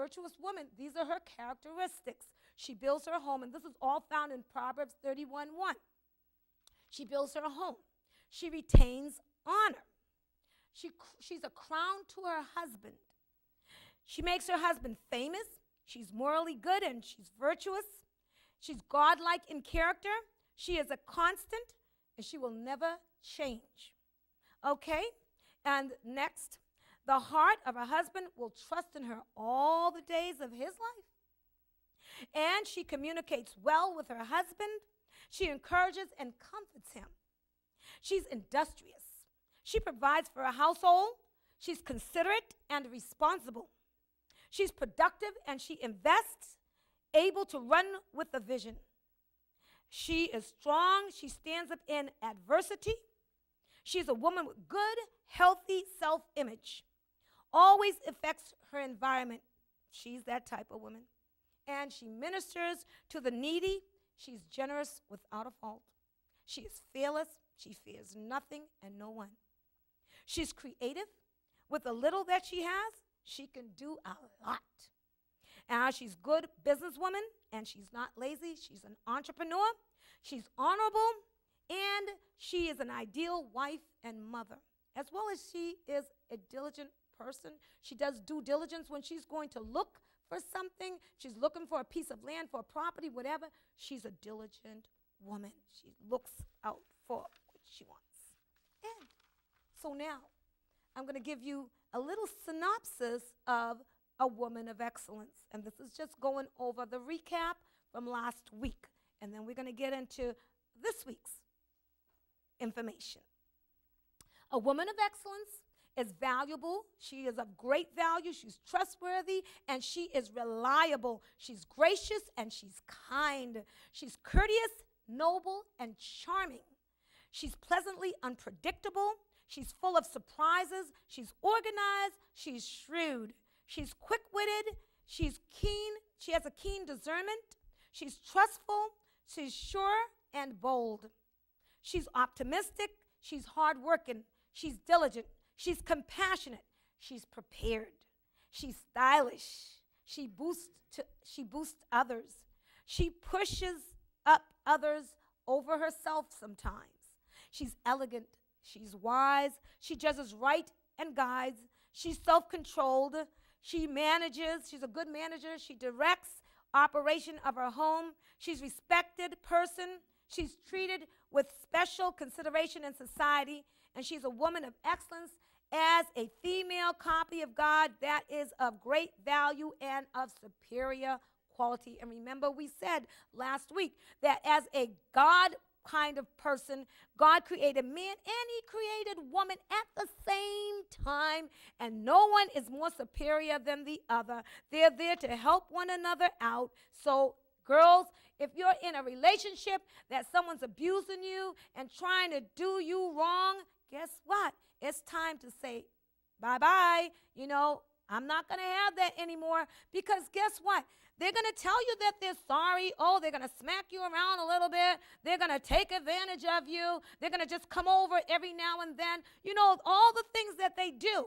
virtuous woman, these are her characteristics. She builds her home, and this is all found in Proverbs 31:1. She builds her home. She retains honor. She's a crown to her husband. She makes her husband famous. She's morally good and she's virtuous. She's godlike in character. She is a constant, and she will never change. Okay? And next, the heart of her husband will trust in her all the days of his life. And she communicates well with her husband. She encourages and comforts him. She's industrious. She provides for her household. She's considerate and responsible. She's productive and she invests, able to run with a vision. She is strong. She stands up in adversity. She's a woman with good, healthy self-image. Always affects her environment. She's that type of woman. And she ministers to the needy. She's generous without a fault. She is fearless. She fears nothing and no one. She's creative. With the little that she has, she can do a lot. And she's a good businesswoman, and she's not lazy. She's an entrepreneur. She's honorable, and she is an ideal wife and mother, as well as she is a diligent person. She does due diligence when she's going to look for something. She's looking for a piece of land, for a property, whatever. She's a diligent woman. She looks out for what she wants. And so now, I'm going to give you a little synopsis of a woman of excellence. And this is just going over the recap from last week. And then we're going to get into this week's information. A woman of excellence is valuable. She is of great value. She's trustworthy, and she is reliable. She's gracious, and she's kind. She's courteous, noble, and charming. She's pleasantly unpredictable. She's full of surprises. She's organized. She's shrewd. She's quick-witted. She's keen. She has a keen discernment. She's trustful. She's sure and bold. She's optimistic. She's hardworking. She's diligent. She's compassionate. She's prepared. She's stylish. She boosts others. She pushes up others over herself sometimes. She's elegant. She's wise. She judges right and guides. She's self-controlled. She manages. She's a good manager. She directs operation of her home. She's a respected person. She's treated with special consideration in society, and she's a woman of excellence. As a female copy of God, that is of great value and of superior quality. And remember, we said last week that as a God kind of person, God created man and he created woman at the same time, and no one is more superior than the other. They're there to help one another out. So girls, if you're in a relationship that someone's abusing you and trying to do you wrong, guess what? It's time to say bye-bye. I'm not going to have that anymore, because guess what? They're going to tell you that they're sorry. Oh, they're going to smack you around a little bit. They're going to take advantage of you. They're going to just come over every now and then. All the things that they do.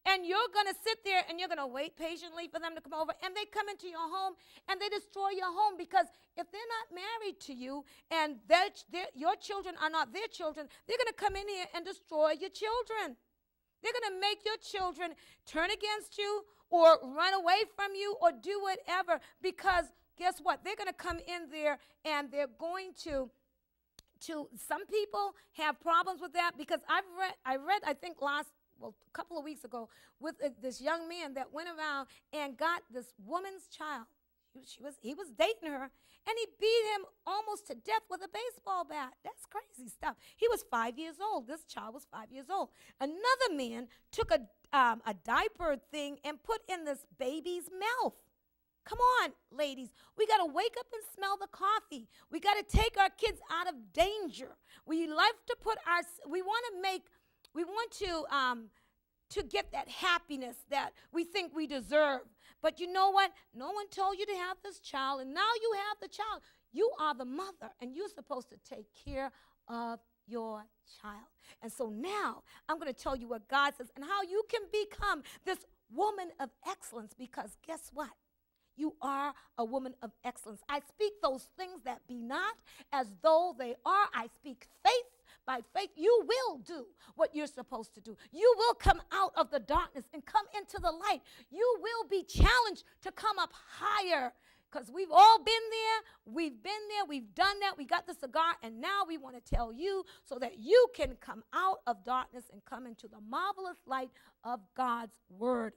And you're going to sit there and you're going to wait patiently for them to come over. And they come into your home and they destroy your home, because if they're not married to you and your children are not their children, they're going to come in here and destroy your children. They're going to make your children turn against you or run away from you or do whatever, because guess what? They're going to come in there and they're going to some people have problems with that, because I read I think a couple of weeks ago with this young man that went around and got this woman's child. He was dating her, and he beat him almost to death with a baseball bat. That's crazy stuff. He was 5 years old. This child was 5 years old. Another man took a diaper thing and put in this baby's mouth. Come on, ladies. We got to wake up and smell the coffee. We got to take our kids out of danger. We want to get that happiness that we think we deserve. But you know what? No one told you to have this child, and now you have the child. You are the mother, and you're supposed to take care of your child. And so now I'm going to tell you what God says and how you can become this woman of excellence, because guess what? You are a woman of excellence. I speak those things that be not as though they are. I speak faith. By faith, you will do what you're supposed to do. You will come out of the darkness and come into the light. You will be challenged to come up higher, because we've all been there. We've been there. We've done that. We got the cigar, and now we want to tell you so that you can come out of darkness and come into the marvelous light of God's word.